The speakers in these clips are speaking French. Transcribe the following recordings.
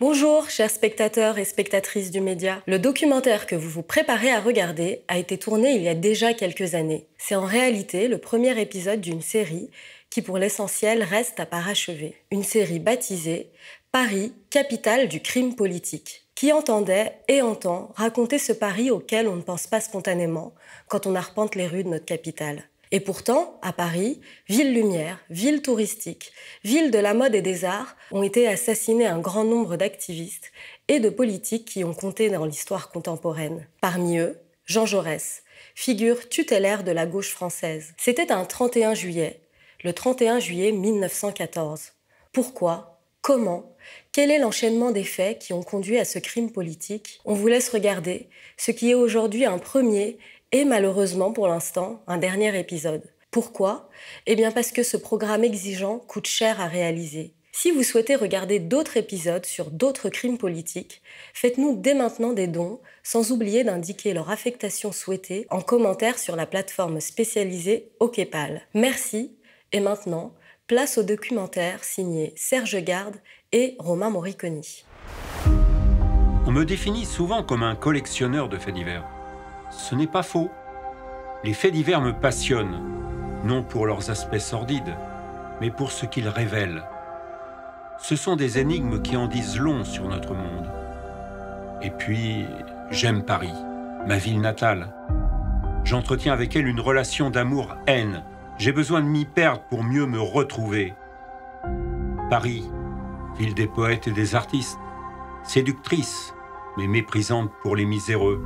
Bonjour, chers spectateurs et spectatrices du média. Le documentaire que vous vous préparez à regarder a été tourné il y a déjà quelques années. C'est en réalité le premier épisode d'une série qui, pour l'essentiel, reste à parachever. Une série baptisée « Paris, capitale du crime politique », qui entendait et entend raconter ce Paris auquel on ne pense pas spontanément quand on arpente les rues de notre capitale. Et pourtant, à Paris, ville lumière, ville touristique, ville de la mode et des arts, ont été assassinés un grand nombre d'activistes et de politiques qui ont compté dans l'histoire contemporaine. Parmi eux, Jean Jaurès, figure tutélaire de la gauche française. C'était un 31 juillet, le 31 juillet 1914. Pourquoi ? Comment ? Quel est l'enchaînement des faits qui ont conduit à ce crime politique ? On vous laisse regarder ce qui est aujourd'hui un premier et malheureusement pour l'instant un dernier épisode. Pourquoi ? Eh bien parce que ce programme exigeant coûte cher à réaliser. Si vous souhaitez regarder d'autres épisodes sur d'autres crimes politiques, faites-nous dès maintenant des dons, sans oublier d'indiquer leur affectation souhaitée en commentaire sur la plateforme spécialisée OKPAL. Merci, et maintenant, place au documentaire signé Serge Garde et Romain Moriconi. On me définit souvent comme un collectionneur de faits divers. Ce n'est pas faux. Les faits divers me passionnent, non pour leurs aspects sordides, mais pour ce qu'ils révèlent. Ce sont des énigmes qui en disent long sur notre monde. Et puis, j'aime Paris, ma ville natale. J'entretiens avec elle une relation d'amour-haine. J'ai besoin de m'y perdre pour mieux me retrouver. Paris, ville des poètes et des artistes, séductrice, mais méprisante pour les miséreux.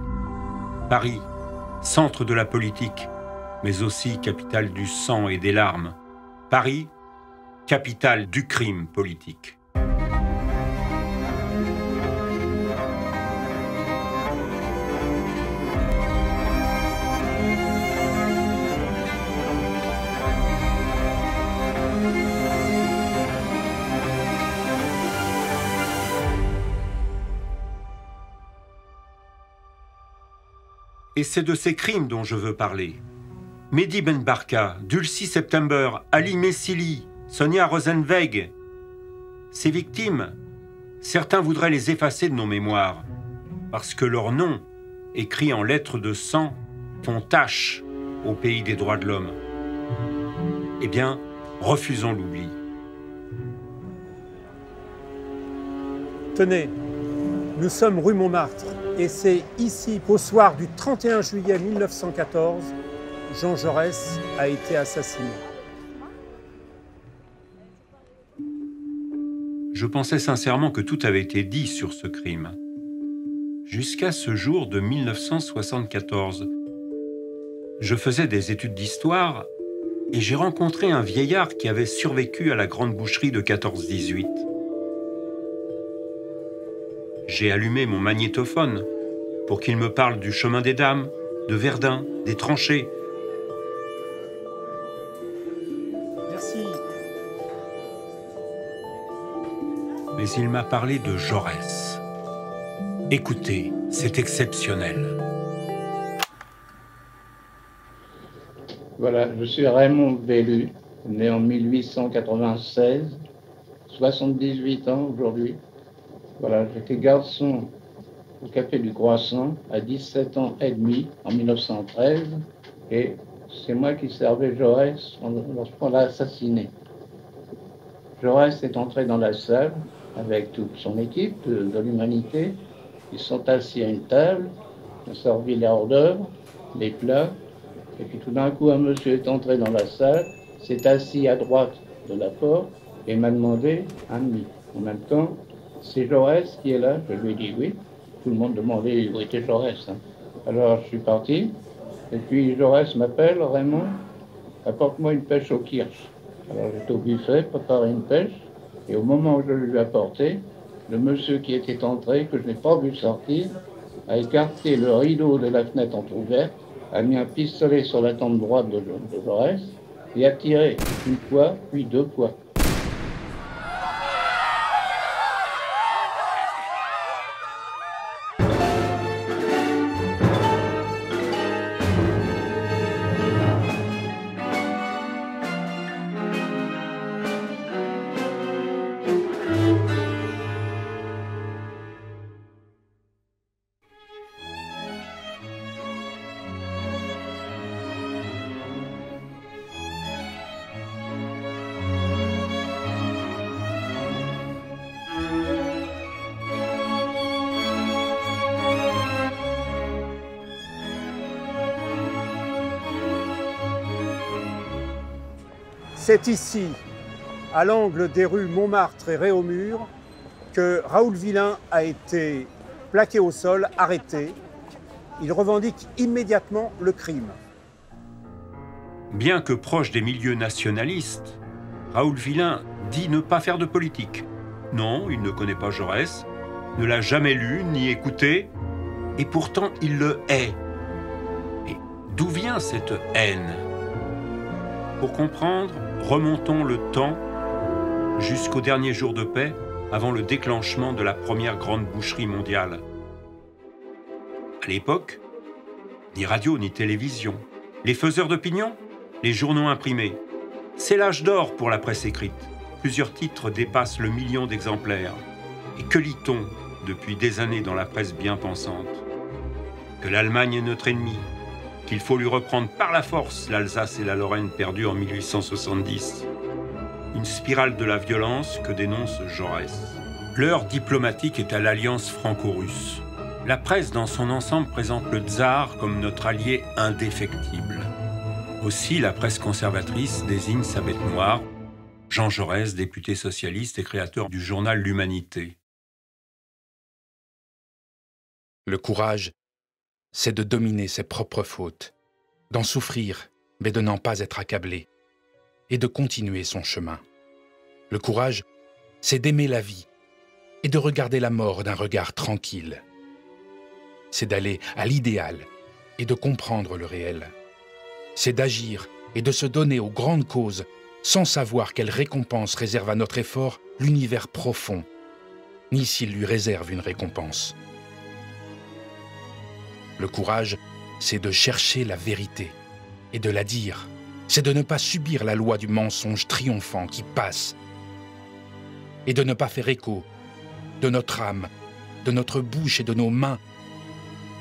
Paris, centre de la politique, mais aussi capitale du sang et des larmes. Paris, capitale du crime politique. Et c'est de ces crimes dont je veux parler. Mehdi Ben Barka, Dulcie September, Ali Messili, Sonia Rosenweg. Ces victimes, certains voudraient les effacer de nos mémoires, parce que leurs noms, écrits en lettres de sang, font tache au pays des droits de l'homme. Eh bien, refusons l'oubli. Tenez, nous sommes rue Montmartre. Et c'est ici, au soir du 31 juillet 1914, Jean Jaurès a été assassiné. Je pensais sincèrement que tout avait été dit sur ce crime. Jusqu'à ce jour de 1974. Je faisais des études d'histoire et j'ai rencontré un vieillard qui avait survécu à la grande boucherie de 14-18. J'ai allumé mon magnétophone pour qu'il me parle du chemin des dames, de Verdun, des tranchées. Merci. Mais il m'a parlé de Jaurès. Écoutez, c'est exceptionnel. Voilà, je suis Raymond Bellu, né en 1896, 78 ans aujourd'hui. Voilà, j'étais garçon au Café du Croissant à 17 ans et demi en 1913 et c'est moi qui servais Jaurès lorsqu'on l'a assassiné. Jaurès est entré dans la salle avec toute son équipe de l'Humanité. Ils sont assis à une table, on a servi les hors d'œuvre, les plats, et puis tout d'un coup un monsieur est entré dans la salle, s'est assis à droite de la porte et m'a demandé un demi. En même temps, c'est Jaurès qui est là? Je lui ai dit oui. Tout le monde demandait où était Jaurès. Alors je suis parti. Et puis Jaurès m'appelle, Raymond, apporte-moi une pêche au kirsch. Alors j'étais au buffet, préparer une pêche. Et au moment où je lui ai apporté, le monsieur qui était entré, que je n'ai pas vu sortir, a écarté le rideau de la fenêtre entrouverte, a mis un pistolet sur la tempe droite de Jaurès et a tiré une fois, puis deux fois. C'est ici, à l'angle des rues Montmartre et Réaumur, que Raoul Villain a été plaqué au sol, arrêté. Il revendique immédiatement le crime. Bien que proche des milieux nationalistes, Raoul Villain dit ne pas faire de politique. Non, il ne connaît pas Jaurès, ne l'a jamais lu ni écouté, et pourtant il le hait. Et d'où vient cette haine? Pour comprendre, remontons le temps jusqu'au dernier jour de paix, avant le déclenchement de la première grande boucherie mondiale. À l'époque, ni radio ni télévision. Les faiseurs d'opinion, les journaux imprimés. C'est l'âge d'or pour la presse écrite. Plusieurs titres dépassent le million d'exemplaires. Et que lit-on depuis des années dans la presse bien pensante? Que l'Allemagne est notre ennemi, qu'il faut lui reprendre par la force l'Alsace et la Lorraine perdues en 1870. Une spirale de la violence que dénonce Jaurès. L'heure diplomatique est à l'alliance franco-russe. La presse dans son ensemble présente le tsar comme notre allié indéfectible. Aussi, la presse conservatrice désigne sa bête noire, Jean Jaurès, député socialiste et créateur du journal L'Humanité. Le courage, c'est de dominer ses propres fautes, d'en souffrir, mais de n'en pas être accablé, et de continuer son chemin. Le courage, c'est d'aimer la vie et de regarder la mort d'un regard tranquille. C'est d'aller à l'idéal et de comprendre le réel. C'est d'agir et de se donner aux grandes causes sans savoir quelle récompense réserve à notre effort l'univers profond, ni s'il lui réserve une récompense. Le courage, c'est de chercher la vérité et de la dire. C'est de ne pas subir la loi du mensonge triomphant qui passe et de ne pas faire écho de notre âme, de notre bouche et de nos mains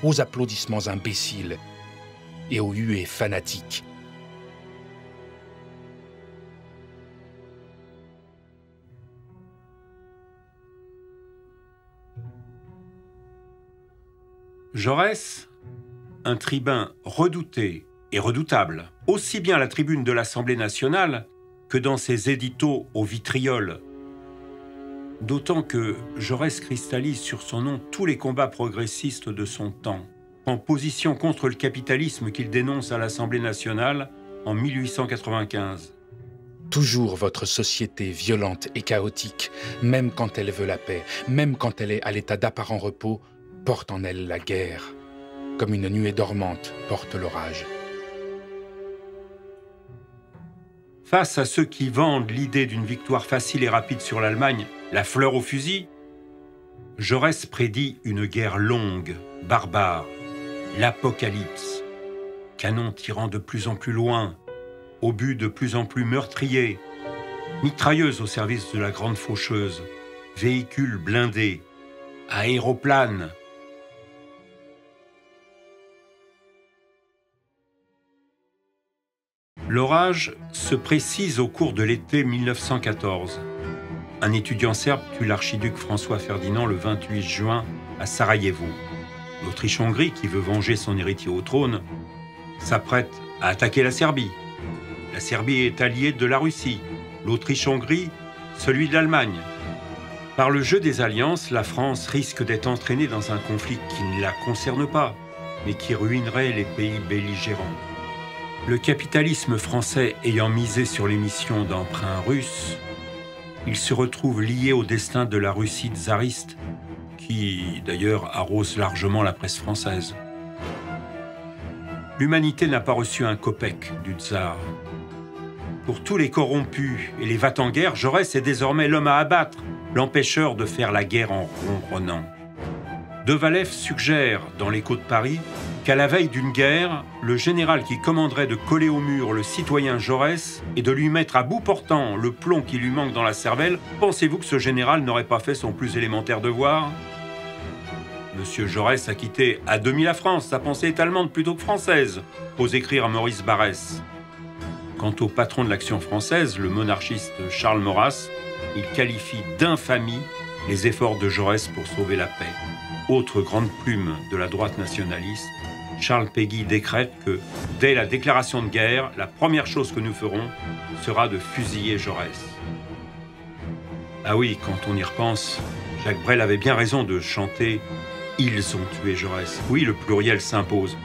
aux applaudissements imbéciles et aux huées fanatiques. Jaurès, un tribun redouté et redoutable, aussi bien à la tribune de l'Assemblée nationale que dans ses éditos au vitriol. D'autant que Jaurès cristallise sur son nom tous les combats progressistes de son temps, en position contre le capitalisme qu'il dénonce à l'Assemblée nationale en 1895. Toujours votre société violente et chaotique, même quand elle veut la paix, même quand elle est à l'état d'apparent repos, porte en elle la guerre, comme une nuée dormante porte l'orage. Face à ceux qui vendent l'idée d'une victoire facile et rapide sur l'Allemagne, la fleur au fusil, Jaurès prédit une guerre longue, barbare, l'apocalypse, canon tirant de plus en plus loin, obus de plus en plus meurtriers, mitrailleuses au service de la grande faucheuse, véhicules blindés, aéroplanes. L'orage se précise au cours de l'été 1914. Un étudiant serbe tue l'archiduc François Ferdinand le 28 juin à Sarajevo. L'Autriche-Hongrie, qui veut venger son héritier au trône, s'apprête à attaquer la Serbie. La Serbie est alliée de la Russie, l'Autriche-Hongrie, celui de l'Allemagne. Par le jeu des alliances, la France risque d'être entraînée dans un conflit qui ne la concerne pas, mais qui ruinerait les pays belligérants. Le capitalisme français ayant misé sur l'émission d'emprunts russes, il se retrouve lié au destin de la Russie tsariste, qui d'ailleurs arrose largement la presse française. L'Humanité n'a pas reçu un kopek du tsar. Pour tous les corrompus et les va-t-en-guerre, Jaurès est désormais l'homme à abattre, l'empêcheur de faire la guerre en ronronnant. De Valef suggère, dans l'Écho de Paris, qu'à la veille d'une guerre, le général qui commanderait de coller au mur le citoyen Jaurès et de lui mettre à bout portant le plomb qui lui manque dans la cervelle, pensez-vous que ce général n'aurait pas fait son plus élémentaire devoir? Monsieur Jaurès a quitté à demi la France, sa pensée est allemande plutôt que française, ose écrire Maurice Barrès. Quant au patron de l'Action française, le monarchiste Charles Maurras, il qualifie d'infamie les efforts de Jaurès pour sauver la paix. Autre grande plume de la droite nationaliste, Charles Péguy décrète que, dès la déclaration de guerre, la première chose que nous ferons sera de fusiller Jaurès. Ah oui, quand on y repense, Jacques Brel avait bien raison de chanter « Ils ont tué Jaurès ». Oui, le pluriel s'impose.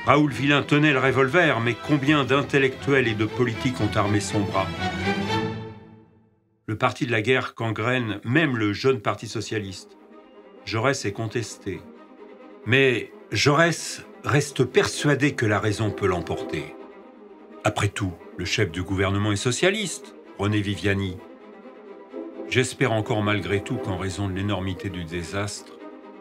Raoul Villain tenait le revolver, mais combien d'intellectuels et de politiques ont armé son bras? Le parti de la guerre gangrène même le jeune parti socialiste. Jaurès est contesté. Mais Jaurès reste persuadé que la raison peut l'emporter. Après tout, le chef du gouvernement est socialiste, René Viviani. J'espère encore malgré tout qu'en raison de l'énormité du désastre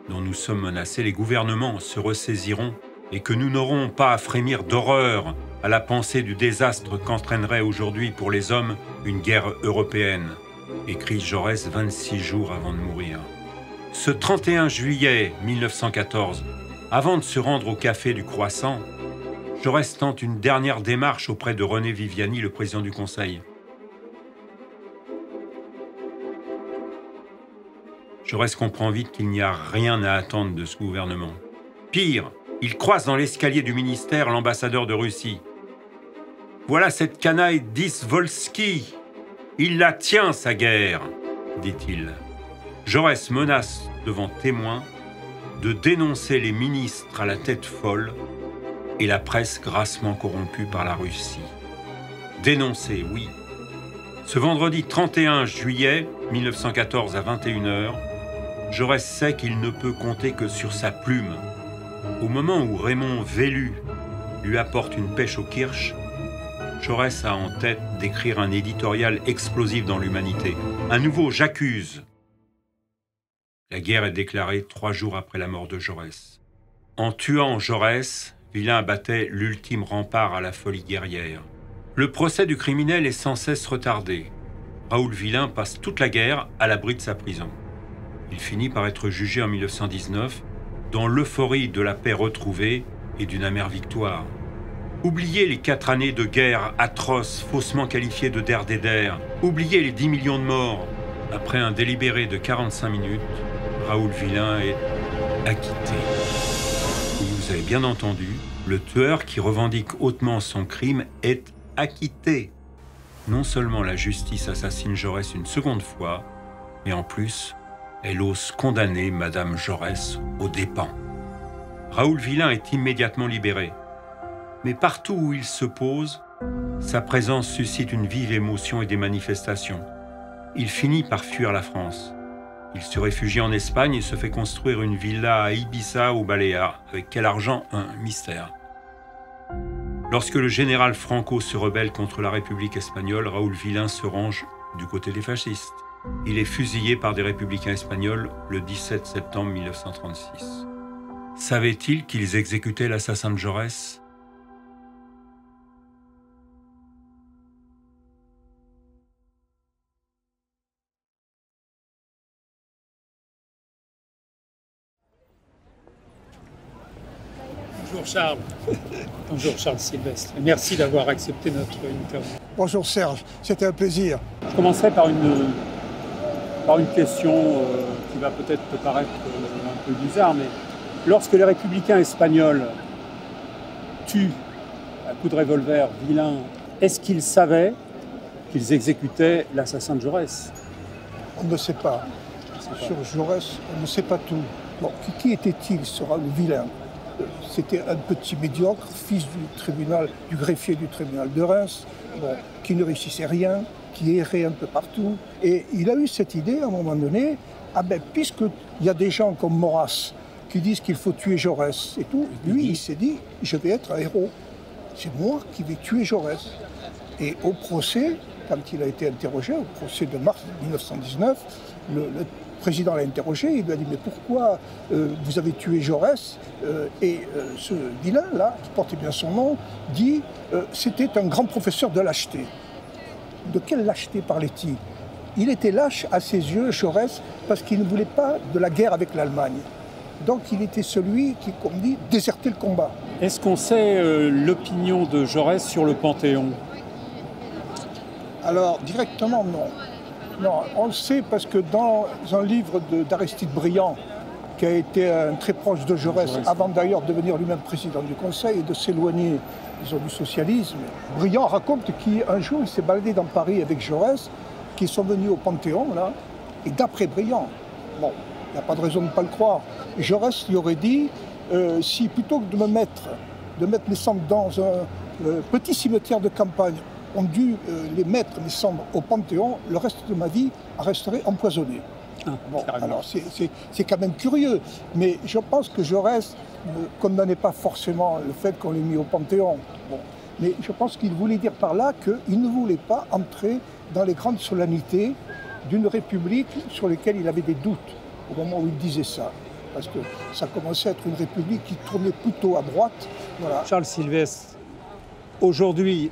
dont nous sommes menacés, les gouvernements se ressaisiront et que nous n'aurons pas à frémir d'horreur à la pensée du désastre qu'entraînerait aujourd'hui pour les hommes une guerre européenne, écrit Jaurès 26 jours avant de mourir. Ce 31 juillet 1914, avant de se rendre au café du Croissant, Jaurès tente une dernière démarche auprès de René Viviani, le président du Conseil. Jaurès comprend vite qu'il n'y a rien à attendre de ce gouvernement. Pire, il croise dans l'escalier du ministère l'ambassadeur de Russie. « Voilà cette canaille d'Izvolski. Il la tient, sa guerre, dit-il. » Jaurès menace, devant témoins, de dénoncer les ministres à la tête folle et la presse grassement corrompue par la Russie. Dénoncer, oui. Ce vendredi 31 juillet 1914 à 21h, Jaurès sait qu'il ne peut compter que sur sa plume. Au moment où Raymond Vellu lui apporte une pêche au kirsch, Jaurès a en tête d'écrire un éditorial explosif dans l'Humanité. Un nouveau « J'accuse ». La guerre est déclarée 3 jours après la mort de Jaurès. En tuant Jaurès, Villain abattait l'ultime rempart à la folie guerrière. Le procès du criminel est sans cesse retardé. Raoul Villain passe toute la guerre à l'abri de sa prison. Il finit par être jugé en 1919 dans l'euphorie de la paix retrouvée et d'une amère victoire. Oubliez les 4 années de guerre atroces, faussement qualifiées de der des der. Oubliez les 10 millions de morts. Après un délibéré de 45 minutes, Raoul Villain est acquitté. Oui, vous avez bien entendu, le tueur qui revendique hautement son crime est acquitté. Non seulement la justice assassine Jaurès une seconde fois, mais en plus, elle ose condamner Madame Jaurès aux dépens. Raoul Villain est immédiatement libéré. Mais partout où il se pose, sa présence suscite une vive émotion et des manifestations. Il finit par fuir la France. Il se réfugie en Espagne et se fait construire une villa à Ibiza aux Baléares. Avec quel argent? Un mystère. Lorsque le général Franco se rebelle contre la République espagnole, Raoul Villain se range du côté des fascistes. Il est fusillé par des républicains espagnols le 17 septembre 1936. Savaient-ils qu'ils exécutaient l'assassin de Jaurès? Bonjour Charles. Bonjour Charles Sylvestre. Merci d'avoir accepté notre interview. Bonjour Serge, c'était un plaisir. Je commencerai par une question qui va peut-être te paraître un peu bizarre, mais lorsque les républicains espagnols tuent à coups de revolver Villain, est-ce qu'ils savaient qu'ils exécutaient l'assassin de Jaurès? On ne sait pas. Sur Jaurès, on ne sait pas tout. Bon, qui était-il, ce Raoul Villain? C'était un petit médiocre, fils du greffier du tribunal de Reims, bon, qui ne réussissait rien, qui errait un peu partout. Et il a eu cette idée, à un moment donné, puisqu'il y a des gens comme Maurras qui disent qu'il faut tuer Jaurès et tout, lui, il s'est dit, je vais être un héros. C'est moi qui vais tuer Jaurès. Et au procès, quand il a été interrogé, au procès de mars 1919, le président l'a interrogé, il lui a dit « Mais pourquoi vous avez tué Jaurès ?» Et ce Villain-là, qui portait bien son nom, dit « C'était un grand professeur de lâcheté. » De quelle lâcheté parlait-il? Il était lâche à ses yeux, Jaurès, parce qu'il ne voulait pas de la guerre avec l'Allemagne. Donc il était celui qui, comme dit, désertait le combat. Est-ce qu'on sait l'opinion de Jaurès sur le Panthéon? Alors, directement, non. Non, on le sait parce que dans un livre d'Aristide Briand, qui a été très proche de Jaurès, avant d'ailleurs de devenir lui-même président du Conseil et de s'éloigner, disons, du socialisme. Briand raconte qu'un jour, il s'est baladé dans Paris avec Jaurès, qui sont venus au Panthéon, là, et d'après Briand, bon, il n'y a pas de raison de ne pas le croire, Jaurès lui aurait dit, si plutôt que de mettre mes cendres dans un petit cimetière de campagne, ont dû les mettre, mes cendres, au Panthéon, le reste de ma vie resterait empoisonné. Bon, alors c'est quand même curieux, mais je pense que Jaurès ne condamnait pas forcément le fait qu'on l'ait mis au Panthéon. Bon. Mais je pense qu'il voulait dire par là qu'il ne voulait pas entrer dans les grandes solennités d'une république sur lesquelles il avait des doutes au moment où il disait ça. Parce que ça commençait à être une république qui tournait plutôt à droite. Voilà. Charles Sylvestre, aujourd'hui,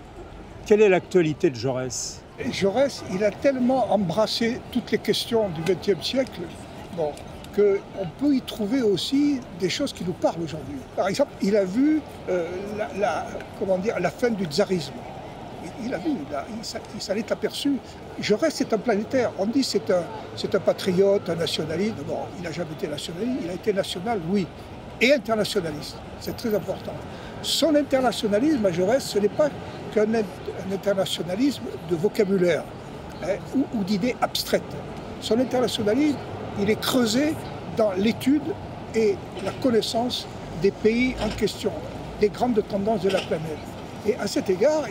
quelle est l'actualité de Jaurès? Jaurès, il a tellement embrassé toutes les questions du XXe siècle bon, qu'on peut y trouver aussi des choses qui nous parlent aujourd'hui. Par exemple, il a vu la fin du tsarisme. Il a vu, il s'en est aperçu. Jaurès, c'est un planétaire. On dit c'est un patriote, un nationaliste. Bon, il n'a jamais été nationaliste, il a été national, oui, et internationaliste. C'est très important. Son internationalisme à Jaurès, ce n'est pas qu'un internationalisme de vocabulaire hein, ou d'idées abstraites. Son internationalisme, il est creusé dans l'étude et la connaissance des pays en question, des grandes tendances de la planète. Et à cet égard,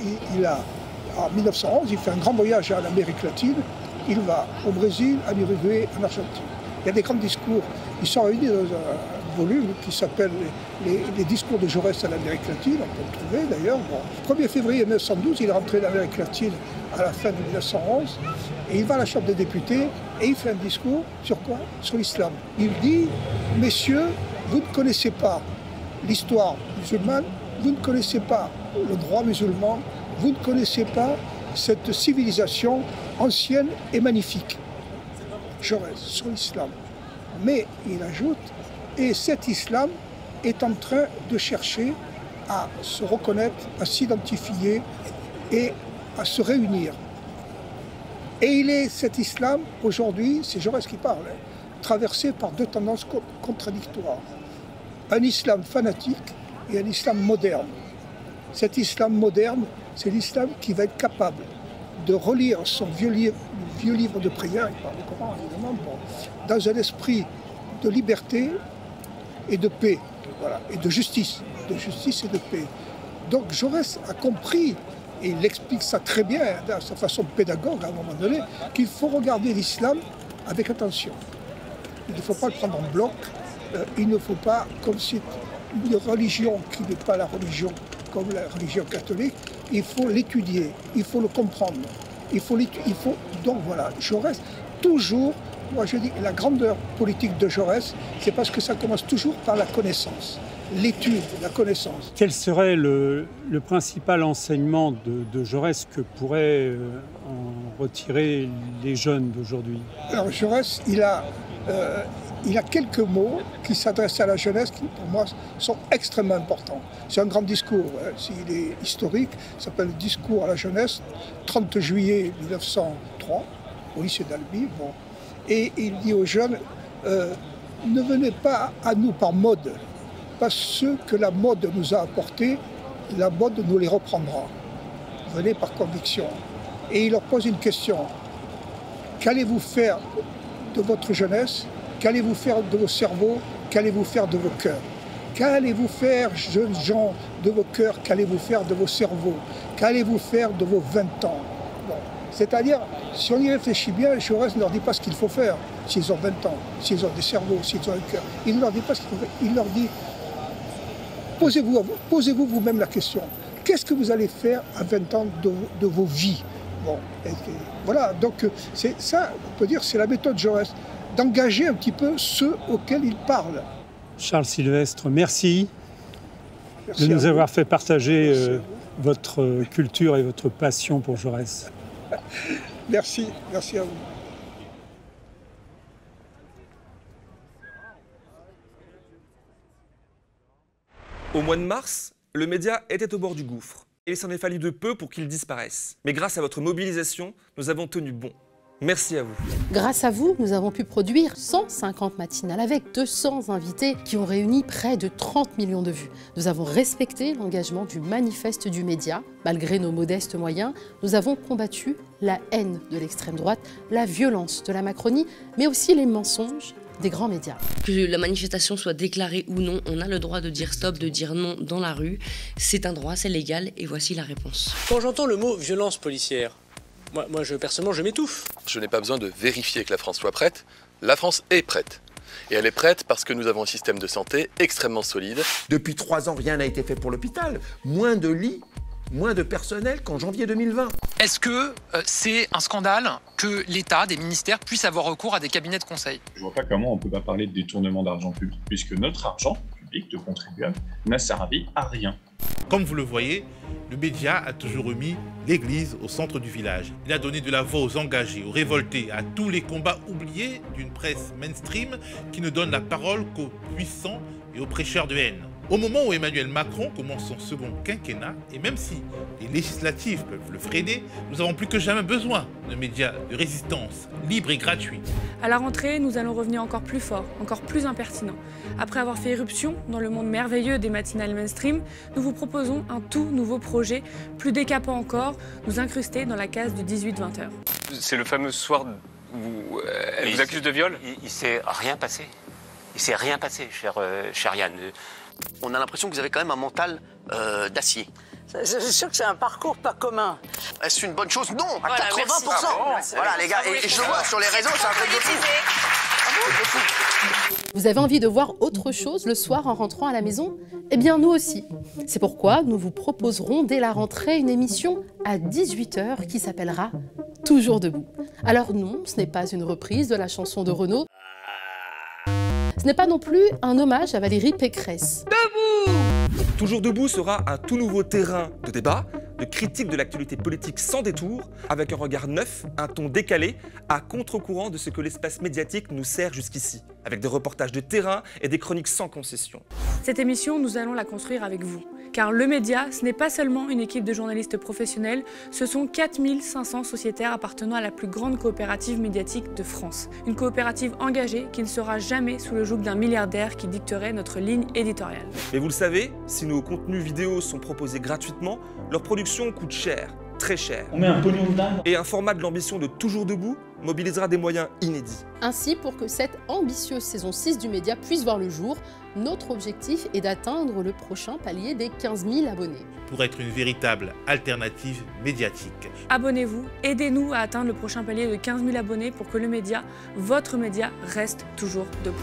en 1911, il fait un grand voyage en Amérique latine. Il va au Brésil, en Uruguay, en Argentine. Il y a des grands discours. Ils sont réunis dans un volume qui s'appelle les discours de Jaurès à l'Amérique latine. On peut le trouver d'ailleurs. Bon. 1er février 1912, il est rentré en Amérique latine à la fin de 1911. Et il va à la Chambre des députés et il fait un discours sur quoi? Sur l'islam. Il dit, messieurs, vous ne connaissez pas l'histoire musulmane, vous ne connaissez pas le droit musulman, vous ne connaissez pas cette civilisation ancienne et magnifique. Jaurès, sur l'islam. Mais il ajoute, et cet islam est en train de chercher à se reconnaître, à s'identifier et à se réunir. Et cet islam, aujourd'hui, c'est Jaurès qui parle, traversé par deux tendances contradictoires. Un islam fanatique et un islam moderne. Cet islam moderne, c'est l'islam qui va être capable de relire son vieux livre de prière, il parle du Coran évidemment, bon, dans un esprit de liberté et de paix, voilà, et de justice et de paix. Donc Jaurès a compris, et il explique ça très bien, de sa façon pédagogue à un moment donné, qu'il faut regarder l'islam avec attention. Il ne faut pas le prendre en bloc, il ne faut pas, comme c'est une religion qui n'est pas la religion comme la religion catholique, il faut l'étudier, il faut le comprendre. Donc voilà, Jaurès, toujours, moi je dis, la grandeur politique de Jaurès, c'est parce que ça commence toujours par la connaissance, l'étude, la connaissance. Quel serait le principal enseignement de Jaurès que pourraient en retirer les jeunes d'aujourd'hui? Alors Jaurès, il a quelques mots qui s'adressent à la jeunesse qui, pour moi, sont extrêmement importants. C'est un grand discours, hein. Il est historique, il s'appelle « Discours à la jeunesse », 30 juillet 1903, au lycée d'Albi. Bon. Et il dit aux jeunes, ne venez pas à nous par mode, parce que ce que la mode nous a apporté, la mode nous les reprendra. Venez par conviction. Et il leur pose une question. Qu'allez-vous faire de votre jeunesse? Qu'allez-vous faire de vos cerveaux? Qu'allez-vous faire de vos cœurs? Qu'allez-vous faire, jeunes gens, de vos cœurs? Qu'allez-vous faire de vos cerveaux? Qu'allez-vous faire de vos 20 ans? Bon. C'est-à-dire, si on y réfléchit bien, Jaurès ne leur dit pas ce qu'il faut faire, s'ils ont 20 ans, s'ils ont des cerveaux, s'ils ont un cœur. Il ne leur dit pas ce qu'il faut faire. Il leur dit, posez-vous vous-même la question. Qu'est-ce que vous allez faire à 20 ans de vos vies? Bon. Voilà, donc c'est ça, on peut dire, c'est la méthode Jaurès, d'engager un petit peu ceux auxquels il parle. Charles Sylvestre, merci de nous avoir fait partager votre culture et votre passion pour Jaurès. Merci à vous. Au mois de mars, le média était au bord du gouffre. Et il s'en est fallu de peu pour qu'il disparaisse. Mais grâce à votre mobilisation, nous avons tenu bon. Merci à vous. Grâce à vous, nous avons pu produire 150 matinales avec 200 invités qui ont réuni près de 30 millions de vues. Nous avons respecté l'engagement du manifeste du média. Malgré nos modestes moyens, nous avons combattu la haine de l'extrême droite, la violence de la Macronie, mais aussi les mensonges des grands médias. Que la manifestation soit déclarée ou non, on a le droit de dire stop, de dire non dans la rue. C'est un droit, c'est légal et voici la réponse. Quand j'entends le mot violence policière, personnellement, je m'étouffe. Je n'ai pas besoin de vérifier que la France soit prête. La France est prête. Et elle est prête parce que nous avons un système de santé extrêmement solide. Depuis 3 ans, rien n'a été fait pour l'hôpital. Moins de lits, moins de personnel qu'en janvier 2020. Est-ce que c'est un scandale que l'État, des ministères, puissent avoir recours à des cabinets de conseil? Je vois pas comment on peut pas parler de détournement d'argent public, puisque notre argent public de contribuables n'a servi à rien. Comme vous le voyez, le média a toujours remis l'église au centre du village. Il a donné de la voix aux engagés, aux révoltés, à tous les combats oubliés d'une presse mainstream qui ne donne la parole qu'aux puissants et aux prêcheurs de haine. Au moment où Emmanuel Macron commence son second quinquennat, et même si les législatives peuvent le freiner, nous avons plus que jamais besoin de médias de résistance, libres et gratuits. À la rentrée, nous allons revenir encore plus fort, encore plus impertinent. Après avoir fait éruption dans le monde merveilleux des matinales mainstream, nous vous proposons un tout nouveau projet, plus décapant encore, nous incruster dans la case du 18-20h. C'est le fameux soir où elle vous accuse de viol? Il s'est rien passé. Il s'est rien passé, cher Yann. On a l'impression que vous avez quand même un mental d'acier. C'est sûr que c'est un parcours pas commun. Est-ce une bonne chose? Non, à voilà, 80%. Voilà les gars, et je le vois sur les réseaux, c'est un truc de fou. Vous avez envie de voir autre chose le soir en rentrant à la maison? Eh bien nous aussi. C'est pourquoi nous vous proposerons dès la rentrée une émission à 18h qui s'appellera Toujours debout. Alors non, ce n'est pas une reprise de la chanson de Renaud. Ce n'est pas non plus un hommage à Valérie Pécresse. Debout! Toujours debout sera un tout nouveau terrain de débat, de critique de l'actualité politique sans détour, avec un regard neuf, un ton décalé, à contre-courant de ce que l'espace médiatique nous sert jusqu'ici, avec des reportages de terrain et des chroniques sans concession. Cette émission, nous allons la construire avec vous. Car le média, ce n'est pas seulement une équipe de journalistes professionnels, ce sont 4500 sociétaires appartenant à la plus grande coopérative médiatique de France. Une coopérative engagée qui ne sera jamais sous le joug d'un milliardaire qui dicterait notre ligne éditoriale. Mais vous le savez, si nos contenus vidéo sont proposés gratuitement, leur production coûte cher, très cher. On met un pognon dingue. Et un format de l'ambition de Toujours debout mobilisera des moyens inédits. Ainsi, pour que cette ambitieuse saison 6 du média puisse voir le jour, notre objectif est d'atteindre le prochain palier des 15 000 abonnés. Pour être une véritable alternative médiatique. Abonnez-vous, aidez-nous à atteindre le prochain palier de 15 000 abonnés pour que le média, votre média, reste toujours debout.